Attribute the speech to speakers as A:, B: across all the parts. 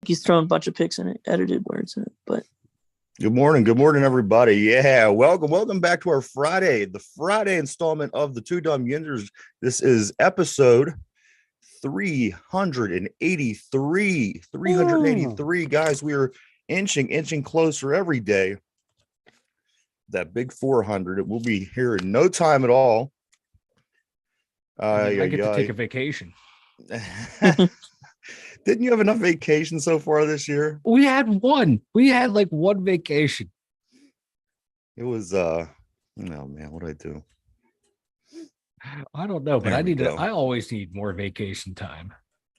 A: he's throwing a bunch of picks in it, edited words in it. But
B: good morning, everybody. Yeah, welcome back to our Friday installment of the Two Dum Yinzers. This is episode 383. 383, guys. We are inching closer every day. That big 400. It will be here in no time at all.
C: I get to take a vacation.
B: Didn't you have enough vacation so far this year?
C: We had one. We had like one vacation.
B: It was oh man, what did I do?
C: I don't know, but I always need more vacation time.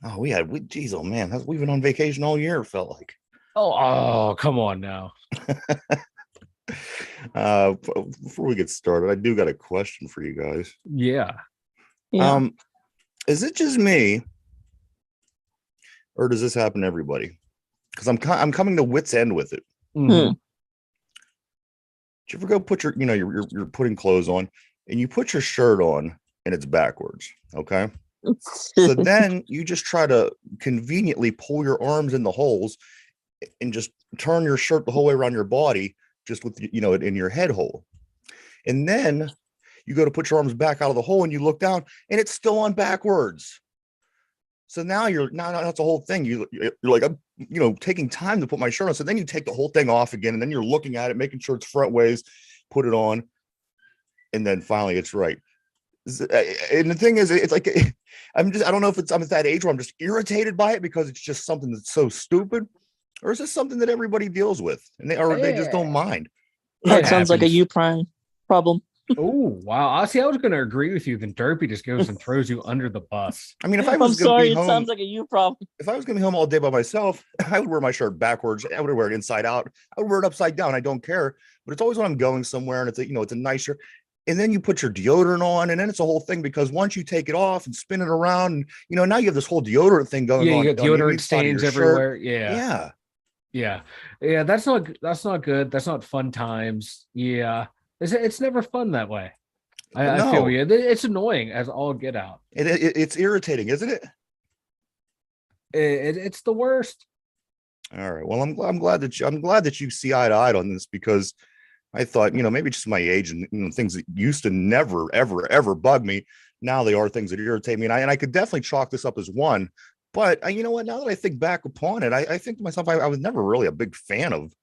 B: Oh, we've been on vacation all year, it felt like.
C: Oh, come on now.
B: Before we get started, I do got a question for you guys.
C: Yeah.
B: Is it just me, or does this happen to everybody? Because I'm coming to wit's end with it.
C: Mm-hmm.
B: Did you ever go put you're putting clothes on and you put your shirt on and it's backwards? Okay. So then you just try to conveniently pull your arms in the holes and just turn your shirt the whole way around your body, just with in your head hole. And then you go to put your arms back out of the hole and you look down and it's still on backwards. So now that's the whole thing. You're like, I'm taking time to put my shirt on. So then you take the whole thing off again, and then you're looking at it, making sure it's front ways, put it on, and then finally it's right. And the thing is, it's like I don't know if I'm at that age where I'm just irritated by it because it's just something that's so stupid, or is this something that everybody deals with and they just don't mind?
A: That sounds like a U prime problem.
C: Oh, wow. I was going to agree with you. Then Derpy just goes and throws you under the bus.
B: I mean, if I was going to be home,
A: it sounds like a you problem.
B: If I was going to be home all day by myself, I would wear my shirt backwards. I would wear it inside out. I would wear it upside down. I don't care. But it's always when I'm going somewhere and it's a nice shirt. And then you put your deodorant on, and then it's a whole thing because once you take it off and spin it around, and now you have this whole deodorant thing going on.
C: Yeah, you got deodorant stains everywhere.
B: Yeah.
C: That's not good. That's not fun times. Yeah. It's never fun that way. I feel you. It's annoying as all get out.
B: It's irritating, isn't it?
C: It's the worst.
B: All right. Well, I'm glad that you see eye to eye on this, because I thought, maybe just my age and things that used to never, ever bug me. Now they are things that irritate me. And I could definitely chalk this up as one. But you know what? Now that I think back upon it, I think to myself, I was never really a big fan of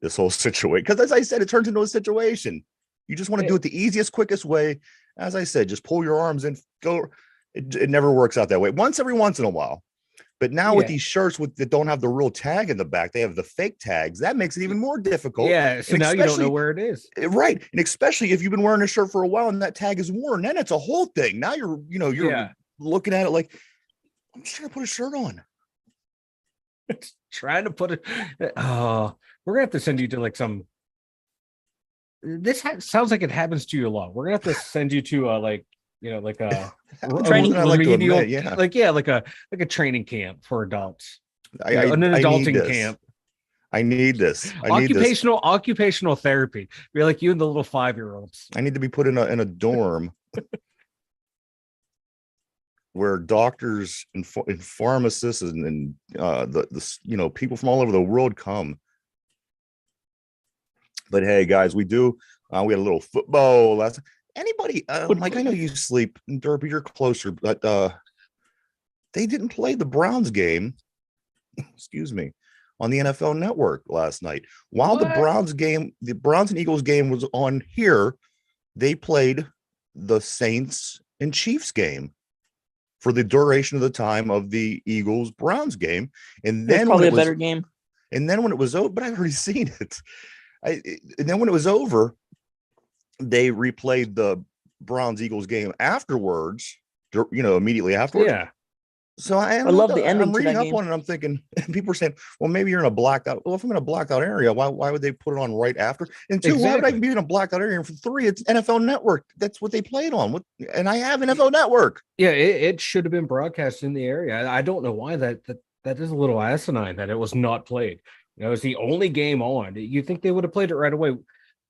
B: this whole situation. Because as I said, it turns into a situation. You just want to do it the easiest, quickest way. As I said, just pull your arms in, go. It never works out that way. Every once in a while. But now with these shirts that don't have the real tag in the back, they have the fake tags. That makes it even more difficult.
C: Yeah. So now you don't know where it is.
B: Right. And especially if you've been wearing a shirt for a while and that tag is worn, then it's a whole thing. Now you're looking at it like, I'm just trying to put a shirt on.
C: Trying to put it. Oh, we're gonna have to send you to like some. This sounds like it happens to you a lot. We're gonna have to send you to like a
A: training
C: remedial, like a training camp for adults. An adulting camp.
B: I need this.
C: Occupational therapy. Be like you and the little 5-year-olds.
B: I need to be put in a dorm where doctors and pharmacists and the people from all over the world come. But hey, guys, we had a little football last. Anybody, Mike, I know you sleep, and Derby, you're closer, but they didn't play the Browns game, excuse me, on the NFL Network last night. While the Browns and Eagles game was on here, they played the Saints and Chiefs game for the duration of the time of the Eagles-Browns game. And then
A: probably a better game.
B: And then when it was over, but I've already seen it. And then when it was over, they replayed the Browns-Eagles game afterwards, immediately afterwards.
C: Yeah.
B: So I
A: love the ending.
B: I'm reading up on it. I'm thinking, and people are saying, well, maybe you're in a blacked out. Well, if I'm in a blacked out area, why would they put it on right after? And two, why would I be in a blacked out area? And for three, it's NFL Network. That's what they played on. And I have NFL Network.
C: Yeah, it should have been broadcast in the area. I don't know why that is a little asinine that it was not played. It's the only game on. You think they would have played it right away?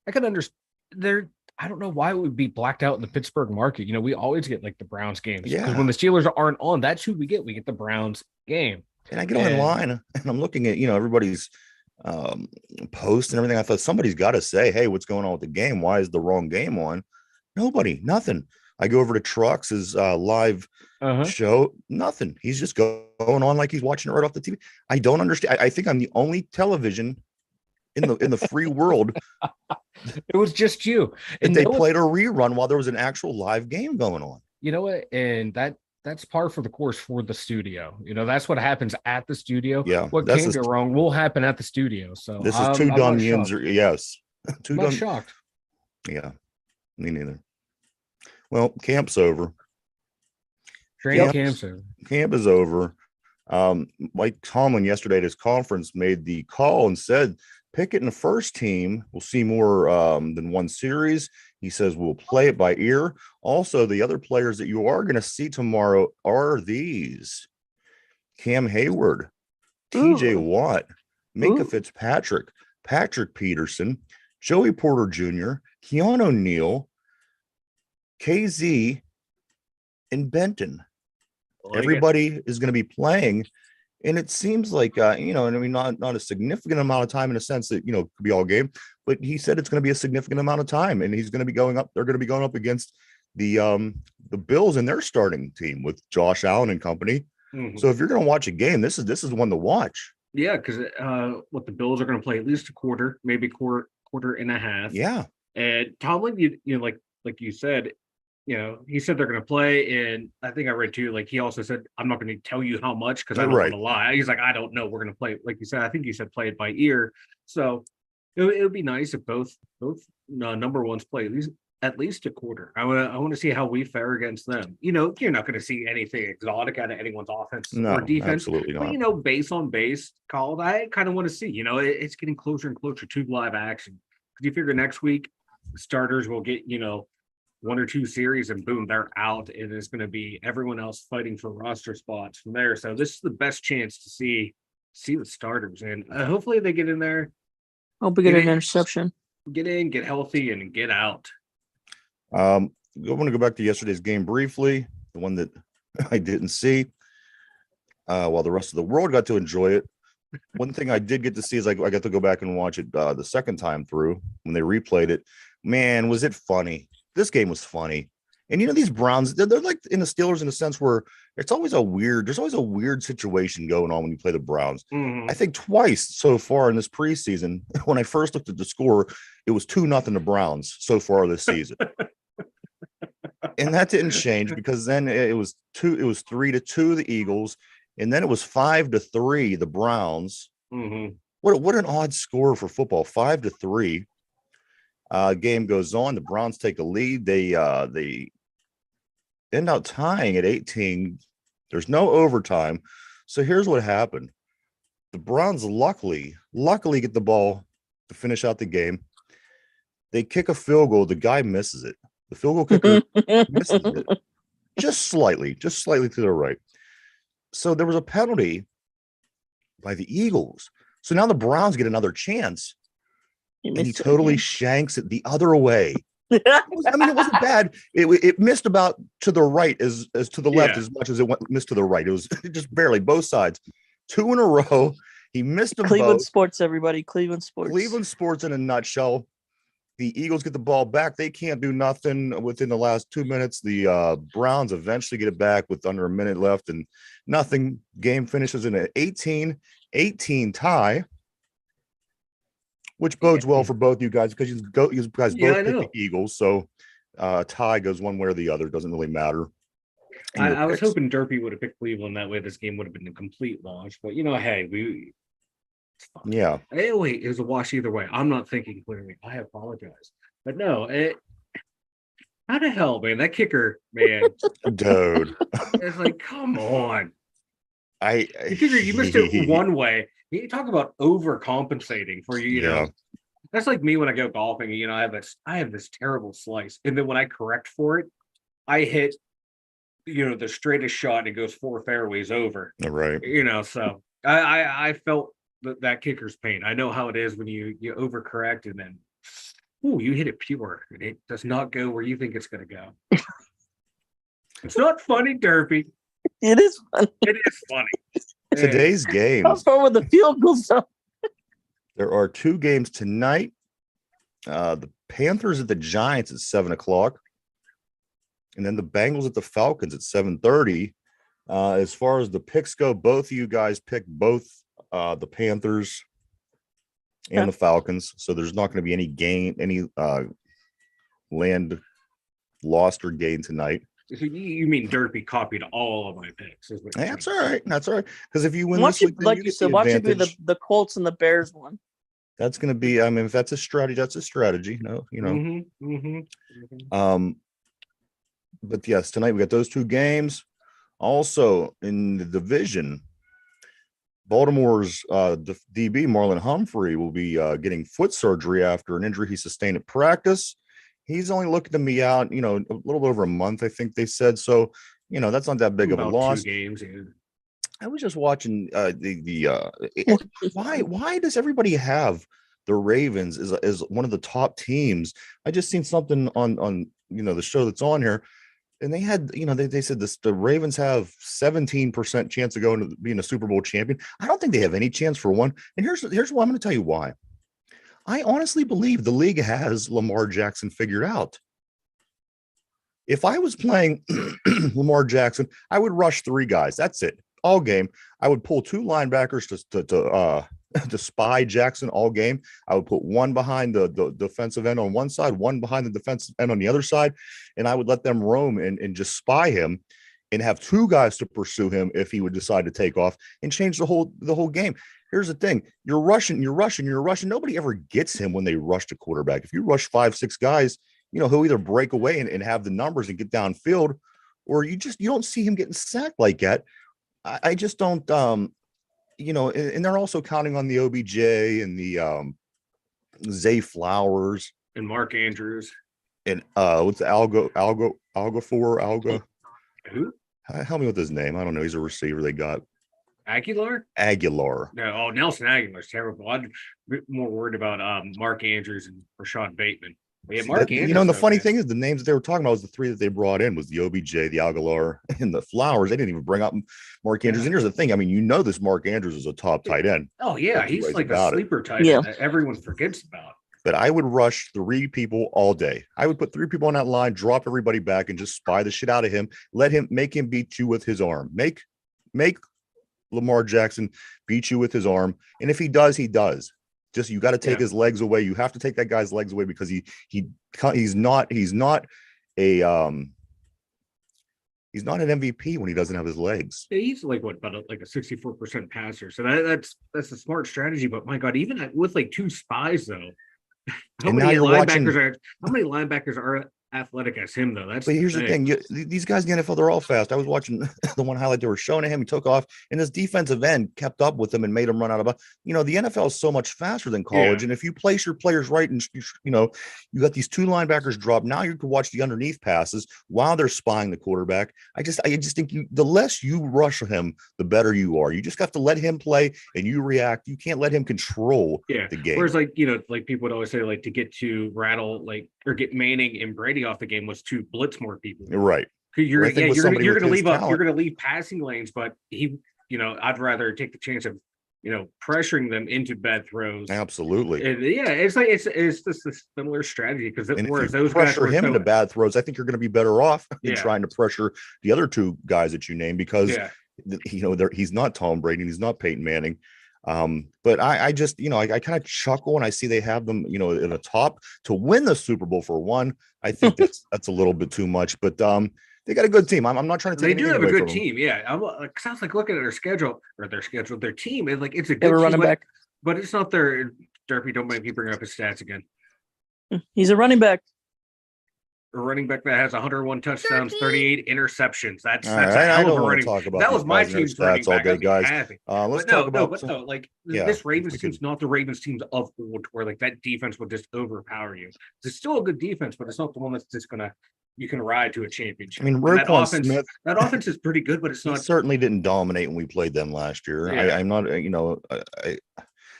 C: I could understand. I don't know why it would be blacked out in the Pittsburgh market. We always get like the Browns games.
B: Yeah.
C: Because when the Steelers aren't on, that's who we get. We get the Browns game.
B: And I get
C: And-
B: online and I'm looking at, everybody's posts and everything. I thought somebody's got to say, hey, what's going on with the game? Why is the wrong game on? Nobody, nothing. I go over to Trucks' live show, nothing. He's just going on like he's watching it right off the TV. I don't understand. I think I'm the only television in the free world.
C: It was just you.
B: And they played a rerun while there was an actual live game going on.
C: You know what? And that's par for the course for the studio. That's what happens at the studio.
B: Yeah.
C: What can go wrong will happen at the studio. So
B: this is two Dum Yinzers. Yes.
C: I'm not shocked.
B: Yeah. Me neither. Well, camp's over.
C: Camp's over.
B: Camp is over. Mike Tomlin yesterday at his conference made the call and said Pickett and the first team will see more than one series. He says we'll play it by ear. Also, the other players that you are going to see tomorrow are these: Cam Hayward, TJ Watt, Minka Fitzpatrick, Patrick Peterson, Joey Porter Jr., Keon O'Neal, KZ, and Benton. Everybody is going to be playing. And it seems like, not a significant amount of time in a sense that, could be all game, but he said it's going to be a significant amount of time and he's going to be going up. They're going to be going up against the Bills and their starting team with Josh Allen and company. Mm-hmm. So if you're going to watch a game, this is one to watch.
C: Yeah. Cause what the Bills are going to play at least a quarter, maybe quarter and a half.
B: Yeah.
C: And Tomlin, like you said, he said they're going to play, and I think I read too. Like he also said, "I'm not going to tell you how much because I don't want to lie." He's like, "I don't know. We're going to play." Like you said, I think you said play it by ear. So it would be nice if both number ones play at least a quarter. I want to see how we fare against them. You're not going to see anything exotic out of anyone's offense or defense.
B: Absolutely not.
C: But base on base called, I kind of want to see. It's getting closer and closer to live action. Because you figure next week starters will get one or two series and boom, they're out, and it's going to be everyone else fighting for roster spots from there. So this is the best chance to see the starters, and hopefully they get in there.
A: Hope we get an interception.
C: Get in, get healthy, and get out.
B: I want to go back to yesterday's game briefly, the one that I didn't see, while the rest of the world got to enjoy it. One thing I did get to see is I got to go back and watch it the second time through when they replayed it. Man, was it funny. This game was funny. And these Browns, they're like in the Steelers in a sense where there's always a weird situation going on when you play the Browns. Mm-hmm. I think twice so far in this preseason, when I first looked at the score, it was 2-0 the Browns so far this season. And that didn't change because then it was 3-2 the Eagles, and then it was 5-3 the Browns. Mm-hmm. What an odd score for football, 5-3. Game goes on. The Browns take a lead. They end up tying at 18. There's no overtime. So here's what happened. The Browns luckily get the ball to finish out the game. They kick a field goal. The guy misses it. The field goal kicker misses it just slightly to the right. So there was a penalty by the Eagles. So now the Browns get another chance. And he totally shanks it the other way. It wasn't bad. It missed about to the right as to the left as much as it missed to the right. It was just barely both sides. 2 in a row. He missed them
A: Cleveland
B: both.
A: sports, everybody. Cleveland sports.
B: Cleveland sports in a nutshell. The Eagles get the ball back. They can't do nothing within the last 2 minutes. The Browns eventually get it back with under a minute left and nothing. Game finishes in an 18-18 tie. Which bodes well for both you guys because you guys both pick the Eagles. So tie goes one way or the other. It doesn't really matter.
C: I was hoping Derpy would have picked Cleveland. That way this game would have been a complete wash. But, hey, it's fine.
B: Yeah.
C: Hey, wait, it was a wash either way. I'm not thinking clearly. I apologize. But no, how the hell, man? That kicker, man.
B: Dude.
C: It's like, come on.
B: You
C: figure you missed it one way. You talk about overcompensating for you know. That's like me when I go golfing. I have this terrible slice, and then when I correct for it, I hit the straightest shot and it goes 4 fairways over.
B: Right.
C: So I felt that kicker's pain. I know how it is when you overcorrect and then you hit it pure and it does not go where you think it's going to go. It's not funny, Derpy.
A: It is funny.
C: It is funny.
B: today's
A: How
B: games.
A: far with the field goals?
B: There are 2 games tonight. The Panthers at the Giants at 7:00, and then the Bengals at the Falcons at 7:30. As far as the picks go, both of you guys picked both the Panthers and the Falcons, so there's not going to be any land lost or gained tonight.
C: You mean Derpy copied all of my picks?
B: That's all right. That's all right. Because if you win
A: Watch
B: this
A: it,
B: week, then
A: like
B: you
A: you
B: get
A: said,
B: the
A: watch it be
B: advantage.
A: the Colts and the Bears one.
B: That's going to be. I mean, if that's a strategy, that's a strategy. No, you know. But yes, tonight we got those 2 games. Also in the division, Baltimore's DB Marlon Humphrey will be getting foot surgery after an injury he sustained at practice. He's only looking to be out, a little bit over a month, I think they said. So, that's not that big of a loss.
C: 2 games. Yeah.
B: I was just watching why does everybody have the Ravens as one of the top teams? I just seen something on the show that's on here, and they had they said the Ravens have 17% chance of going to being a Super Bowl champion. I don't think they have any chance for one. And here's why. I'm going to tell you why. I honestly believe the league has Lamar Jackson figured out. If I was playing Lamar Jackson, I would rush 3 guys. That's it. All game. I would pull 2 linebackers to spy Jackson all game. I would put 1 behind the defensive end on one side, 1 behind the defensive end on the other side, and I would let them roam and just spy him and have 2 guys to pursue him if he would decide to take off and change the whole game. Here's the thing. You're rushing. Nobody ever gets him when they rush the quarterback. If you rush 5, 6 guys, he'll either break away and have the numbers and get downfield, or you don't see him getting sacked like that. I just don't, and they're also counting on the OBJ and the Zay Flowers
C: And Mark Andrews.
B: and what's the Alga?
C: Who?
B: Help me with his name. I don't know. He's a receiver they got.
C: Aguilar? No, Nelson Aguilar's terrible. I'm more worried about Mark Andrews and Rashad Bateman. Yeah, Mark Andrews.
B: And the funny thing is, the names that they were talking about was the 3 that they brought in was the OBJ, the Aguilar, and the Flowers. They didn't even bring up Mark Andrews. And here's the thing. I mean, this Mark Andrews is a top tight end.
C: Oh, yeah. He's like a sleeper tight end that everyone forgets about.
B: But I would rush 3 people all day. I would put 3 people on that line, drop everybody back, and just spy the shit out of him. Make him beat you with his arm. Make Lamar Jackson beat you with his arm. And if he does, he does. Just you got to take his legs away. You have to take that guy's legs away because he's not an MVP when he doesn't have his legs.
C: He's like about a 64% passer. So that's a smart strategy. But my God, even with 2 spies though, how many linebackers are athletic as him though?
B: But here's the thing: these guys in the NFL, they're all fast. I was watching the one highlight they were showing him. He took off, and this defensive end kept up with him and made him run out of. The NFL is so much faster than college, and if you place your players right, and you got these 2 linebackers drop. Now you can watch the underneath passes while they're spying the quarterback. I just think the less you rush him, the better you are. You just have to let him play, and you react. You can't let him control the game.
C: Whereas people would always say to get to rattle or get Manning and Brady off the game was to blitz more people.
B: Right.
C: You're going to leave passing lanes, but I'd rather take the chance of pressuring them into bad throws.
B: Absolutely.
C: And it's just a similar strategy because
B: whereas those guys pressure him into bad throws, I think you're going to be better off than trying to pressure the other 2 guys that you named because he's not Tom Brady and he's not Peyton Manning. But I just, I kind of chuckle when I see they have them, in the top to win the Super Bowl for one. I think that's a little bit too much, but they got a good team. I'm not trying to take.
C: They do have a good team, yeah. Sounds like looking at their team, and it's a good
A: team, running back,
C: but it's not their Derpy. Don't make me bring up his stats again.
A: He's a running back.
C: A running back that has 101 touchdowns, 38 interceptions. That's
B: right,
C: a hell of a running.
B: Talk about
C: that was my team's running back.
B: All day, guys.
C: Let's talk about this Ravens team's not the Ravens teams of old, where that defense will just overpower you. It's still a good defense, but it's not the one that's just gonna you can ride to a championship.
B: I mean,
C: that offense is pretty good, but it's not.
B: Certainly didn't dominate when we played them last year. Yeah. I'm not,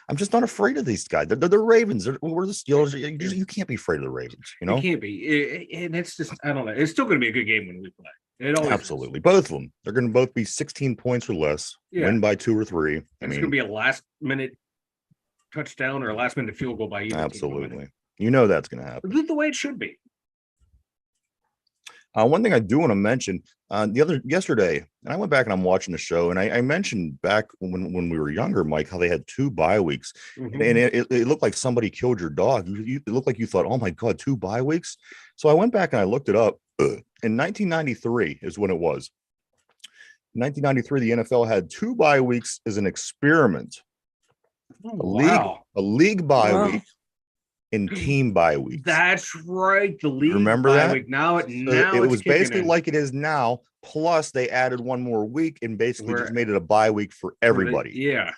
B: I'm just not afraid of these guys. They're the Ravens. We're the Steelers. You can't be afraid of the Ravens.
C: You can't be, and it's just I don't know. It's still going to be a good game when we play. It always
B: Absolutely. Both of them. They're going to both be 16 points or less, win by 2 or 3.
C: It's going to be a last-minute touchdown or a last-minute field goal by either team.
B: Absolutely. You know that's going to happen.
C: This is the way it should be.
B: One thing I do want to mention, yesterday, and I went back and I'm watching the show, and I mentioned back when we were younger, Mike, how they had 2 bye weeks, and it looked like somebody killed your dog. It looked like you thought, oh my God, 2 bye weeks. So I went back and I looked it up. In 1993 is when it was. In 1993, the NFL had 2 bye weeks as an experiment. A league bye week. In team bye weeks.
C: That's right. The league
B: remember
C: bye
B: that
C: week. Now it
B: was basically like it is now. Plus, they added 1 more week and basically just made it a bye week for everybody.
C: Yeah,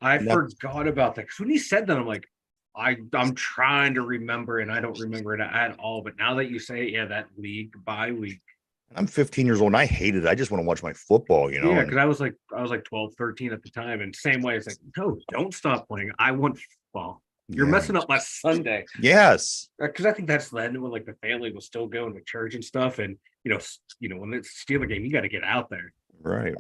C: I forgot about that because when you said that, I'm like, I'm trying to remember and I don't remember it at all. But now that you say, it, that league bye week.
B: I'm 15 years old and I hated it. I just want to watch my football,
C: Yeah, because I was like 12, 13 at the time, and same way it's like, no, don't stop playing. I want football. You're messing up my Sunday.
B: Yes,
C: because I think that's then when like the family was still going to church and stuff, and when it's a Steeler game, you got to get out there.
B: Right.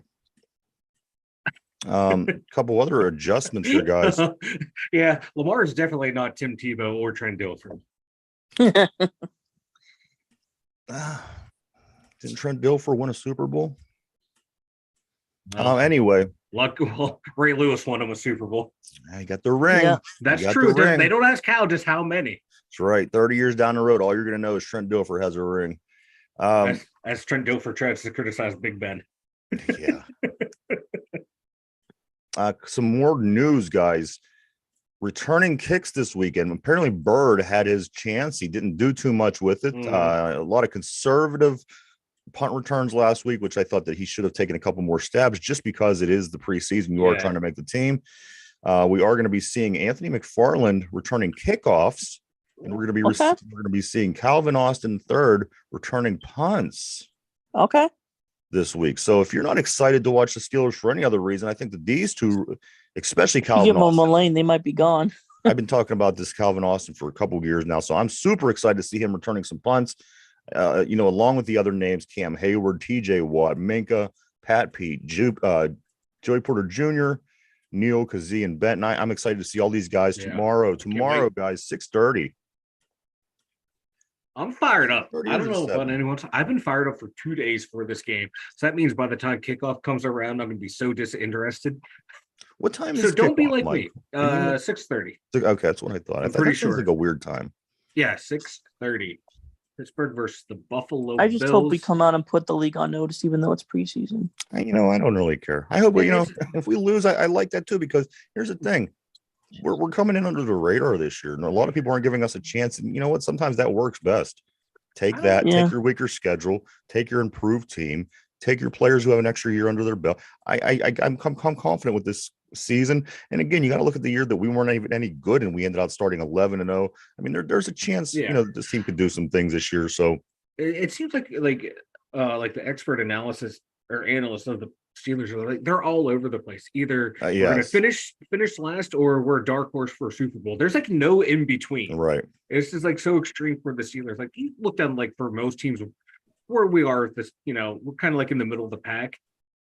B: Couple other adjustments here, guys.
C: Yeah, Lamar is definitely not Tim Tebow or Trent Dilfer.
B: Didn't Trent Dilfer win a Super Bowl? Anyway.
C: Ray Lewis won him a Super Bowl.
B: I got the ring. Yeah.
C: That's true. They don't ask how, just how many.
B: That's right. 30 years down the road, all you're going to know is Trent Dilfer has a ring.
C: As Trent Dilfer tries to criticize Big Ben.
B: Yeah. Some more news, guys. Returning kicks this weekend. Apparently, Bird had his chance. He didn't do too much with it. A lot of conservative punt returns last week, which I thought that he should have taken a couple more stabs just because it is the preseason. You are trying to make the team. We are going to be seeing Anthony McFarland returning kickoffs, and we're going to be seeing Calvin Austin III returning punts.
A: Okay.
B: This week. So if you're not excited to watch the Steelers for any other reason, I think that these two, especially Calvin
A: Austin,
B: on
A: Mullane, they might be gone.
B: I've been talking about this Calvin Austin for a couple of years now, so I'm super excited to see him returning some punts. Along with the other names, Cam Hayward, TJ Watt, Minka, Pat Pete, Joey Porter Jr., Neil Kazee, and Benton. I'm excited to see all these guys tomorrow. Tomorrow, guys, 6:30.
C: I'm fired up. I don't know about anyone else. I've been fired up for 2 days for this game. So that means by the time kickoff comes around, I'm going to be so disinterested.
B: What time is
C: so don't
B: kickoff,
C: be like
B: Mike?
C: me. 6:30.
B: Okay, that's what I thought.
C: I'm pretty sure.
B: It's like a weird time.
C: Yeah, 6:30. Pittsburgh versus the Buffalo
A: I just
C: Bills.
A: hope we come out and put the league on notice, even though it's preseason.
B: I don't really care. I hope, if we lose, I like that too, because here's the thing. We're coming in under the radar this year, and a lot of people aren't giving us a chance. And you know what? Sometimes that works best. Take that, take your weaker schedule, take your improved team, take your players who have an extra year under their belt. I'm confident with this season. And again, you got to look at the year that we weren't even any good and we ended up starting 11-0. I mean, there's a chance, this team could do some things this year. So
C: it seems like the expert analysis or analysts of the Steelers are they're all over the place. Either we're going to finish last or we're a dark horse for a Super Bowl. There's like no in between.
B: Right.
C: It's just like so extreme for the Steelers. Like you look down like for most teams where we are with this, we're kind of like in the middle of the pack.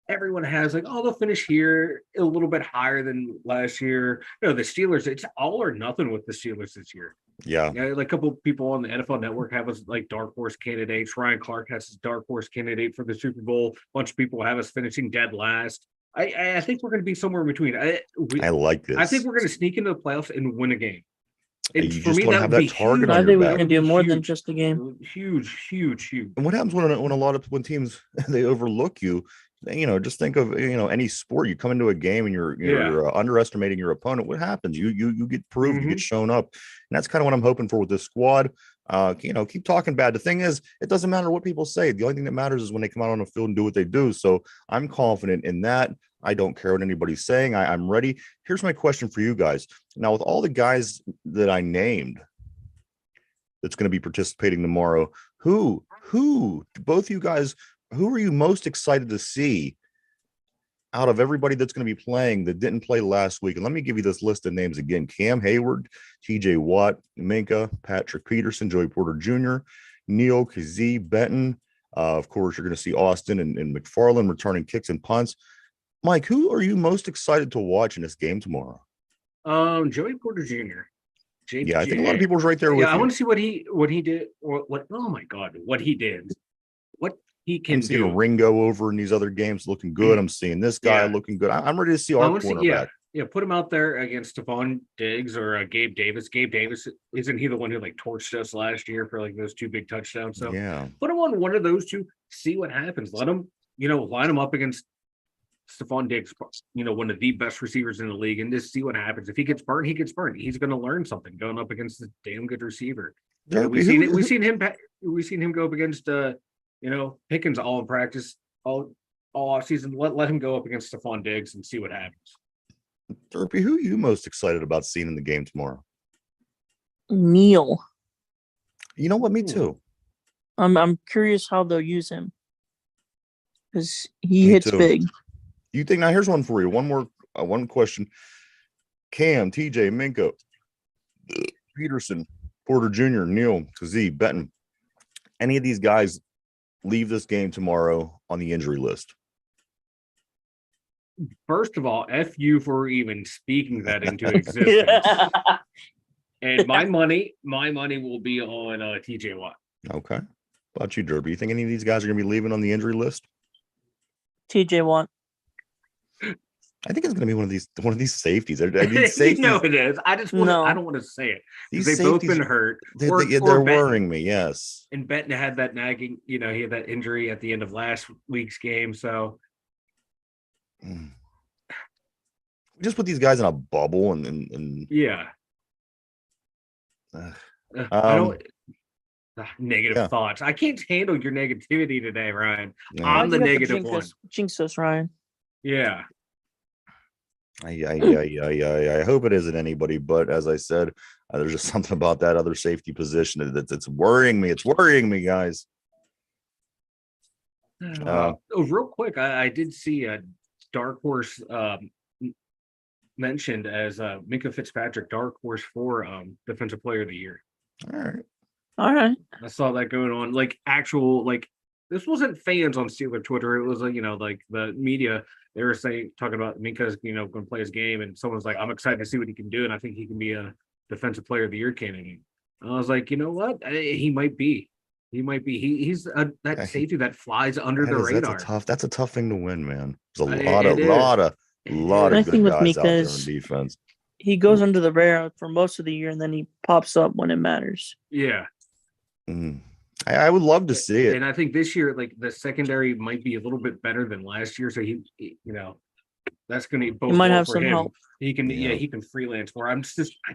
C: Everyone has like, they'll finish here a little bit higher than last year. The Steelers, it's all or nothing with the Steelers this year.
B: Yeah.
C: Like a couple people on the NFL Network have us like dark horse candidates. Ryan Clark has his dark horse candidate for the Super Bowl. A bunch of people have us finishing dead last. I think we're going to be somewhere in between.
B: I like this.
C: I think we're going to sneak into the playoffs and win a game.
B: And for me, that would be target.
A: I think we can do more than just a game.
C: Huge. And
B: what happens when teams they overlook you? Just think of any sport. You come into a game and you're underestimating your opponent. What happens? You get proved, you get shown up, and that's kind of what I'm hoping for with this squad. Keep talking bad. The thing is, it doesn't matter what people say. The only thing that matters is when they come out on the field and do what they do. So I'm confident in that. I don't care what anybody's saying. I'm ready. Here's my question for you guys. Now, with all the guys that I named that's going to be participating tomorrow, both you guys, who are you most excited to see out of everybody that's going to be playing that didn't play last week? And let me give you this list of names again. Cam Hayward, TJ Watt, Minka, Patrick Peterson, Joey Porter Jr., Neil Kazee, Benton, Of course, you're going to see Austin and McFarland returning kicks and punts. Mike, who are you most excited to watch in this game tomorrow?
C: Joey Porter Jr.
B: Yeah, I think a lot of people are right there with
C: I
B: you.
C: want to see what he did, or what. Oh my God, what he did, what he can
B: I'm seeing
C: do.
B: Ringo over in these other games looking good. I'm seeing this guy looking good. I'm ready to see our cornerback.
C: Put him out there against Stephon Diggs or Gabe Davis. Gabe Davis, isn't he the one who like torched us last year for like those 2 big touchdowns? So
B: yeah,
C: put him on one of those two. See what happens. Let him, line him up against Stephon Diggs, one of the best receivers in the league, and just see what happens. If he gets burned, he gets burned. He's going to learn something going up against a damn good receiver. We've seen him go up against Pickens all in practice, all off season. Let him go up against Stephon Diggs and see what happens.
B: Derpy, who are you most excited about seeing in the game tomorrow?
A: Neil.
B: You know what? Me too.
A: I'm curious how they'll use him because he hits big.
B: You think now? Here's one for you. One more. One question. Cam, TJ, Minko, Peterson, Porter Jr., Neil, Kazee, Benton. Any of these guys leave this game tomorrow on the injury list?
C: First of all, F you for even speaking that into existence. And my money will be on TJ Watt.
B: Okay. How about you, Derby? You think any of these guys are going to be leaving on the injury list?
A: TJ Watt.
B: I think it's going to be one of these safeties. I mean, safeties.
C: It is. I don't want to say it. They've both been hurt.
B: They're worrying me. Yes.
C: And Benton had that nagging. He had that injury at the end of last week's game. So.
B: Just put these guys in a bubble and
C: yeah. Negative thoughts. I can't handle your negativity today, Ryan.
B: Yeah.
C: I'm the negative one.
A: Jinx us, Ryan.
C: Yeah.
B: I hope it isn't anybody, but as I said, there's just something about that other safety position that's worrying me. It's worrying me, guys.
C: Real quick, I did see a dark horse mentioned as Minkah Fitzpatrick, dark horse for defensive player of the year.
A: All right.
C: I saw that going on. This wasn't fans on Steeler Twitter. It was like the media. They were talking about Minkah's going to play his game, and someone's like, "I'm excited to see what he can do, and I think he can be a defensive player of the year candidate." And I was like, you know what? He might be. He's that safety that flies under the radar.
B: That's a tough thing to win, man. There's a lot of good guys out there on defense.
A: He goes under the radar for most of the year, and then he pops up when it matters.
C: Yeah.
B: I would love to see it.
C: And I think this year, like, the secondary might be a little bit better than last year. So he that's going to
A: he might have some help.
C: He can, he can freelance more. I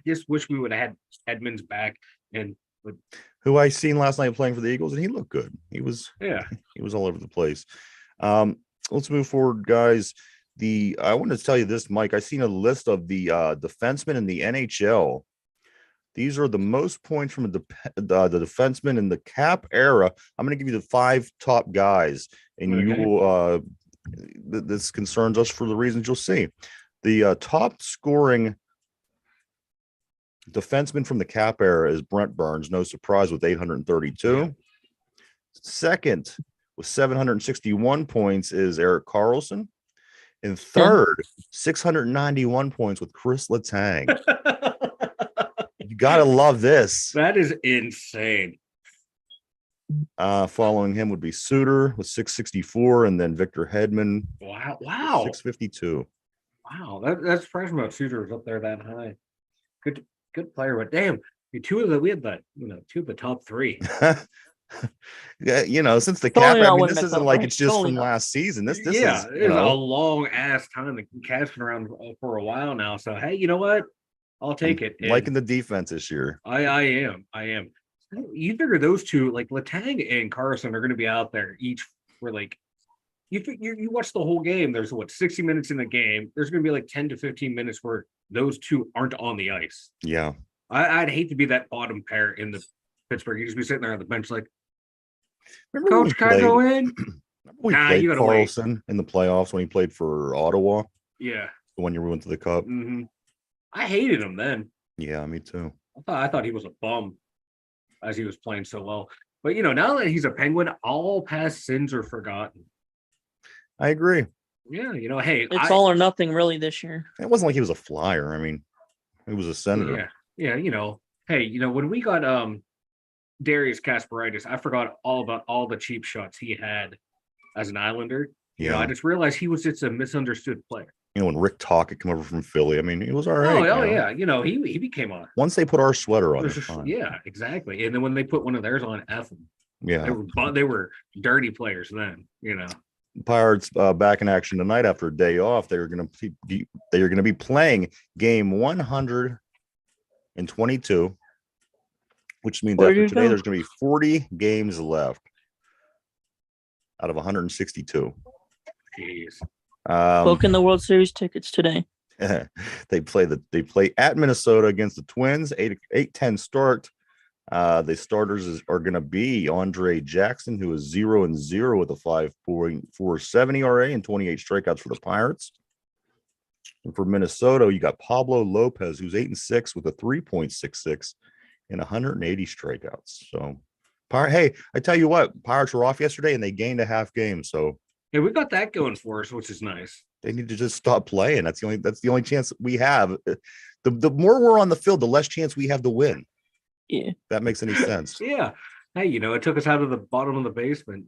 C: just wish we would have had Edmonds back
B: who I seen last night playing for the Eagles, and he looked good. He was all over the place. Let's move forward, guys. I wanted to tell you this, Mike. I seen a list of the defensemen in the NHL. These are the most points from the defensemen in the cap era. I'm going to give you the 5 top guys, and you will. This concerns us for the reasons you'll see. The top scoring defenseman from the cap era is Brent Burns. No surprise, with 832. Yeah. Second, with 761 points, is Erik Karlsson. And third, 691 points with Chris Letang. You gotta love this.
C: That is insane.
B: Following him would be Suter with 664, and then Victor Hedman.
C: Wow.
B: 652.
C: Wow, that's surprising about Suter was up there that high. Good player, but damn, we had two of the top 3.
B: Yeah, since the cap, this isn't like it's just from last season. This is
C: a long ass time. The Cap's been around for a while now. So hey, you know what? I'll take it.
B: Liking the defense this year.
C: I am. You figure those two, like Letang and Carson, are going to be out there each for like. You watch the whole game. There's 60 minutes in the game. There's going to be like 10 to 15 minutes where those two aren't on the ice.
B: Yeah,
C: I'd hate to be that bottom pair in the Pittsburgh. You just be sitting there on the bench like,
B: Coach,
C: can I go in?
B: We played Carlson in the playoffs when he played for Ottawa.
C: Yeah,
B: the one year we went to the Cup.
C: Mm-hmm. I hated him then.
B: Yeah, me too.
C: I thought he was a bum as he was playing so well. But now that he's a Penguin, all past sins are forgotten.
B: I agree.
C: Yeah, hey,
A: it's all or nothing really this year.
B: It wasn't like he was a flyer. I mean, he was a senator.
C: Yeah. Hey, when we got Darius Kasparaitis, I forgot all about all the cheap shots he had as an Islander. I just realized he was just a misunderstood player.
B: When Rick Tocchet came over from Philly, I mean, he was all right.
C: Yeah. He became a.
B: Once they put our sweater on,
C: yeah, exactly. And then when they put one of theirs on, F them.
B: Yeah,
C: they were dirty players then.
B: Pirates back in action tonight after a day off. They are going to be playing game 122, which means after today there's going to be 40 games left out of 162.
C: Jeez.
A: Booking the World Series tickets today.
B: They play at Minnesota against the Twins. 8-10 start. The starters are going to be Andre Jackson, who is 0-0 with a 5.47 ERA and 28 strikeouts for the Pirates. And for Minnesota, you got Pablo Lopez, who's 8-6 with a 3.66 and 180 strikeouts. So, hey, I tell you what, Pirates were off yesterday and they gained a half game. So,
C: yeah, we got that going for us, which is nice.
B: They need to just stop playing. That's the only chance we have. The more we're on the field, the less chance we have to win.
A: Yeah,
B: that makes any sense.
C: Yeah. Hey, it took us out of the bottom of the basement.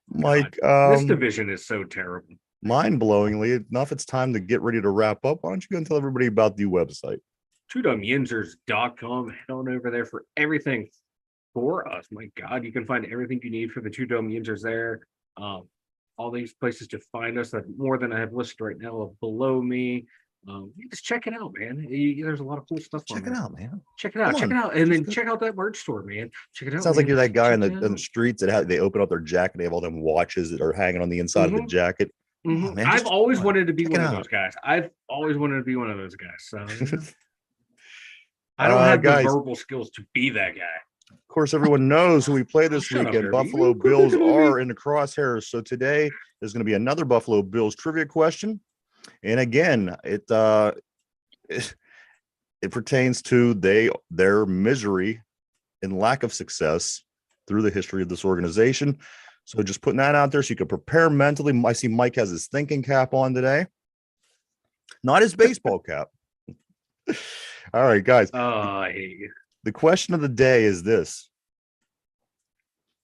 B: Mike,
C: this division is so terrible.
B: Mind-blowingly enough, it's time to get ready to wrap up. Why don't you go and tell everybody about the website?
C: Dumyinzers.com. Head on over there for everything for us. My God, you can find everything you need for the Dum Yinzers there. All these places to find us, that more than I have listed right now below me. Just check it out, man. There's a lot of cool stuff.
B: Check it out, man.
C: Check it out, and then check out that merch store, man. Check it out.
B: Sounds like you're that guy in the streets that they open up their jacket. They have all them watches that are hanging on the inside of the jacket.
C: Mm-hmm. Oh, man, I've always wanted to be one of those guys. So I don't have the verbal skills to be that guy.
B: Of course, everyone knows who we play this weekend. Buffalo Bills are in the crosshairs. So today there's going to be another Buffalo Bills trivia question. And again, it pertains to their misery and lack of success through the history of this organization. So just putting that out there so you can prepare mentally. I see Mike has his thinking cap on today, not his baseball cap. All right, guys.
C: Oh, I hate you.
B: The question of the day is this: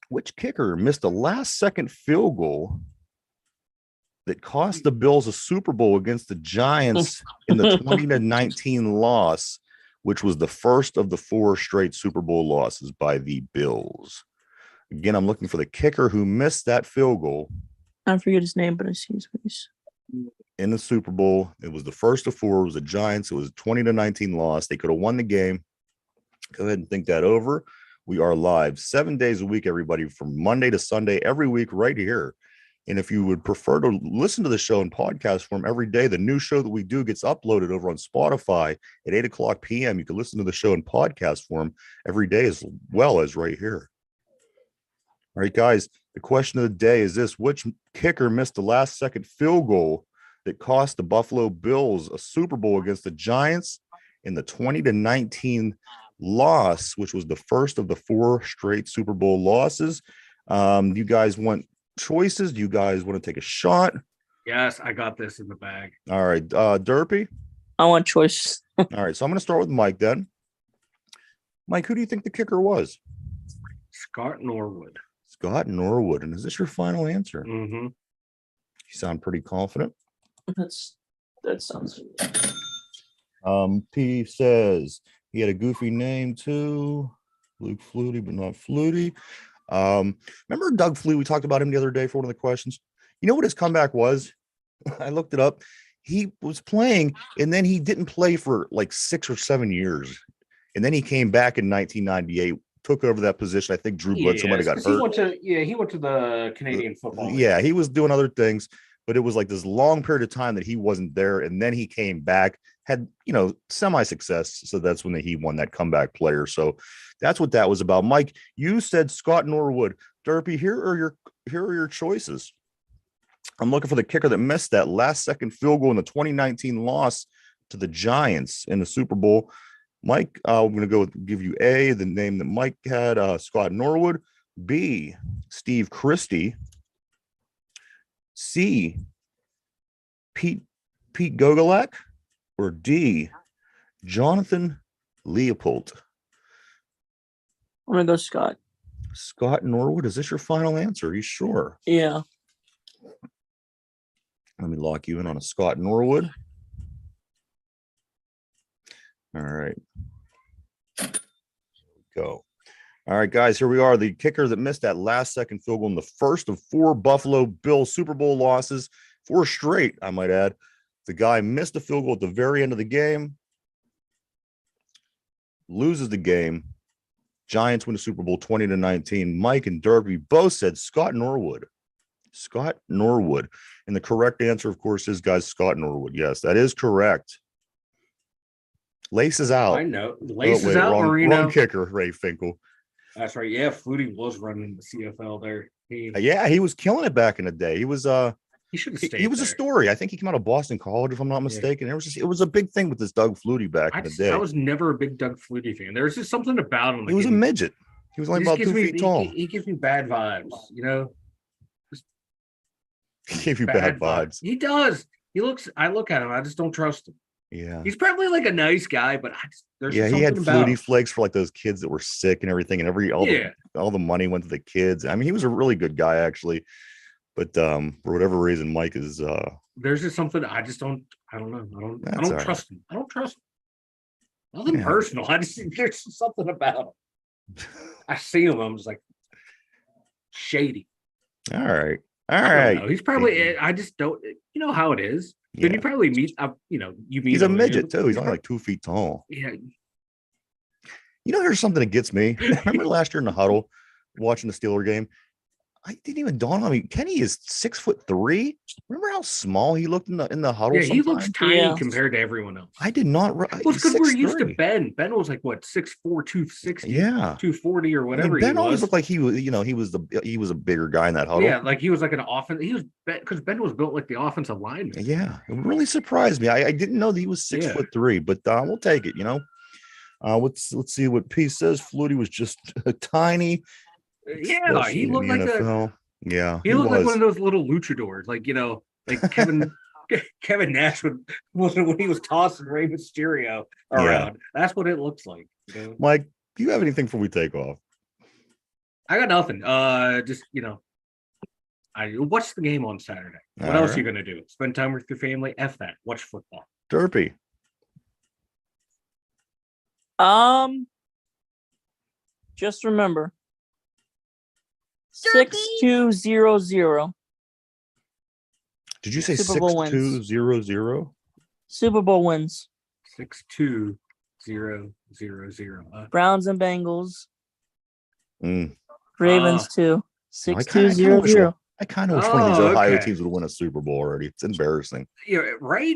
B: which kicker missed a last-second field goal that cost the Bills a Super Bowl against the Giants in the 20-19 loss, which was the first of the 4 straight Super Bowl losses by the Bills? Again, I'm looking for the kicker who missed that field goal.
A: I forget his name, but I see his face.
B: In the Super Bowl. It was the first of 4. It was the Giants. It was a 20-19 loss. They could have won the game. Go ahead and think that over. We are live 7 days a week, everybody, from Monday to Sunday, every week right here. And if you would prefer to listen to the show in podcast form every day, the new show that we do gets uploaded over on Spotify at 8:00 p.m. You can listen to the show in podcast form every day as well as right here. All right, guys, the question of the day is this: which kicker missed the last-second field goal that cost the Buffalo Bills a Super Bowl against the Giants in the 20-19 loss, which was the first of the 4 straight Super Bowl losses? You guys want choices? Do you guys want to take a shot?
C: Yes, I got this in the bag.
B: All right, Derpy.
A: I want choice.
B: All right, so I'm going to start with Mike then. Mike, who do you think the kicker was?
C: Scott Norwood.
B: Scott Norwood. And is this your final answer?
C: Mm-hmm.
B: You sound pretty confident.
A: That sounds good.
B: P says he had a goofy name too. Luke Flutie, but not Flutie. Remember Doug Flutie? We talked about him the other day for one of the questions. You know what his comeback was? I looked it up. He was playing, and then he didn't play for like 6 or 7 years. And then he came back in 1998, took over that position. I think Drew Bledsoe might have got hurt.
C: He went to the Canadian football.
B: Yeah, he was doing other things, but it was like this long period of time that he wasn't there. And then he came back, had, semi-success. So that's when he won that comeback player. So that's what that was about. Mike, you said Scott Norwood. Derpy, here are your choices. I'm looking for the kicker that missed that last-second field goal in the 2019 loss to the Giants in the Super Bowl. Mike, I'm going to give you A, the name that Mike had, Scott Norwood. B, Steve Christie. C, Pete Gogolak. Or D, Jonathan Leopold.
A: I'm gonna go Scott.
B: Scott Norwood, is this your final answer? Are you sure?
A: Yeah.
B: Let me lock you in on a Scott Norwood. All right. Here we go. All right, guys, here we are. The kicker that missed that last-second field goal in the first of 4 Buffalo Bills Super Bowl losses, 4 straight, I might add. The guy missed a field goal at the very end of the game, loses the game. Giants win the Super Bowl 20-19. Mike and Derby both said Scott Norwood. Scott Norwood. And the correct answer, of course, is, guys, Scott Norwood. Yes, that is correct. Laces out.
C: I know. Laces out,
B: wrong,
C: Marino.
B: wrong kicker, Ray Finkel.
C: That's right. Yeah, Flutie was running the CFL there.
B: Yeah, he was killing it back in the day. He was
C: he should have stayed.
B: He was
C: there.
B: a story. I think he came out of Boston College, if I'm not mistaken. It was a big thing with this Doug Flutie back in the day.
C: I was never a big Doug Flutie fan. There's just something about him.
B: He was a midget. He was only about 2 feet tall.
C: He gives me bad vibes, you know.
B: He gave you bad vibes.
C: He does. I look at him. I just don't trust him.
B: Yeah.
C: He's probably like a nice guy, but
B: he had Flutie flakes for like those kids that were sick and everything, and all the money went to the kids. I mean, he was a really good guy actually, but for whatever reason, Mike is.
C: There's just something I don't know. I don't trust him. I don't trust him. Nothing personal. I just think there's something about him. I see him. I'm just like shady.
B: All right.
C: He's probably. I just don't. You know how it is. Then you probably meet up. You meet.
B: He's a midget too. He's only like 2 feet tall.
C: Yeah.
B: You know, here's something that gets me. Remember last year in the huddle, watching the Steeler game. I didn't even dawn on me. Kenny is 6'3". Remember how small he looked in the huddle?
C: Yeah, he looks tiny compared to everyone else.
B: I did not.
C: Well, it's because we're used to Ben. Ben was like what 6'4", 260, 240 or whatever.
B: Ben always looked like he was. You know, he was a bigger guy in that huddle.
C: Yeah, like he was like an offense. He was because Ben was built like the offensive lineman.
B: Yeah, it really surprised me. I didn't know that he was 6'3", but we'll take it. You know, let's see what P says. Flutie was just tiny.
C: Yeah, he looked like
B: NFL.
C: He looked like one of those little luchadors, like like Kevin Nash when he was tossing Rey Mysterio around. Yeah. That's what it looks like. You know?
B: Mike, do you have anything before we take off?
C: I got nothing. Just I watch the game on Saturday. What else are you gonna do? Spend time with your family? F that. Watch football.
B: Derpy.
A: Just remember. 6200.
B: Did you say 6200?
A: Super Bowl wins.
C: 62000.
A: Browns and Bengals. Ravens too. 6200.
B: I kind of wish one of these Ohio teams would win a Super Bowl already. It's embarrassing.
C: Yeah, right.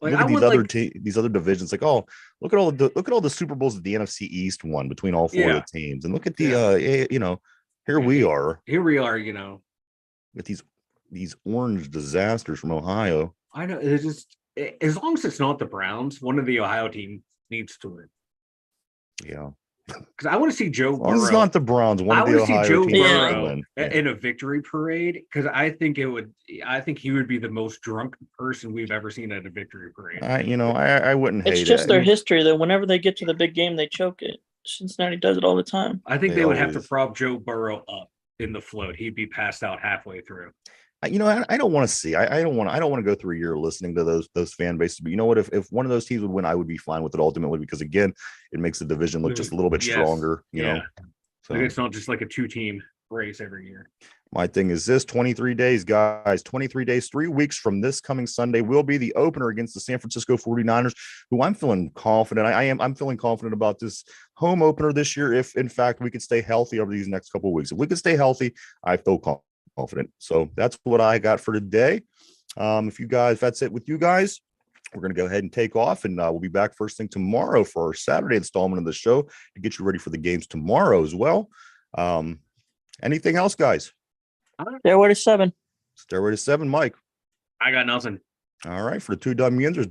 B: Like, look at these other divisions. Like, oh, look at all the Super Bowls that the NFC East won between all 4 of the teams, and look at the here we are. With these orange disasters from Ohio.
C: I know. It's just as long as it's not the Browns, one of the Ohio team needs to win.
B: Yeah.
C: Because I want to see Joe Burrow.
B: It's not the Browns. One of the Ohio teams
C: Burrow in a victory parade. Because I think he would be the most drunk person we've ever seen at a victory parade.
B: I wouldn't hate it.
A: It's just their history that whenever they get to the big game, they choke it. Cincinnati does it all the time.
C: I think they would have to prop Joe Burrow up in the float. He'd be passed out halfway through.
B: I don't want to see. I don't want to go through a year listening to those fan bases. But you know what? If one of those teams would win, I would be fine with it ultimately because again, it makes the division look just a little bit stronger. You know,
C: so it's not just like a 2-team race every year. My
B: thing is this: 23 days, guys. 23 days, 3 weeks from this coming Sunday will be the opener against the San Francisco 49ers, who I'm feeling confident. I'm feeling confident about this home opener this year. If in fact we could stay healthy over these next couple of weeks, if we could stay healthy, I feel confident. So that's what I got for today. If that's it with you guys, we're going to go ahead and take off, and we'll be back first thing tomorrow for our Saturday installment of the show to get you ready for the games tomorrow as well. Anything else, guys?
A: Stairway to 7.
B: Stairway to 7, Mike.
C: I got nothing.
B: All right, for the 2 Dum Yinzers.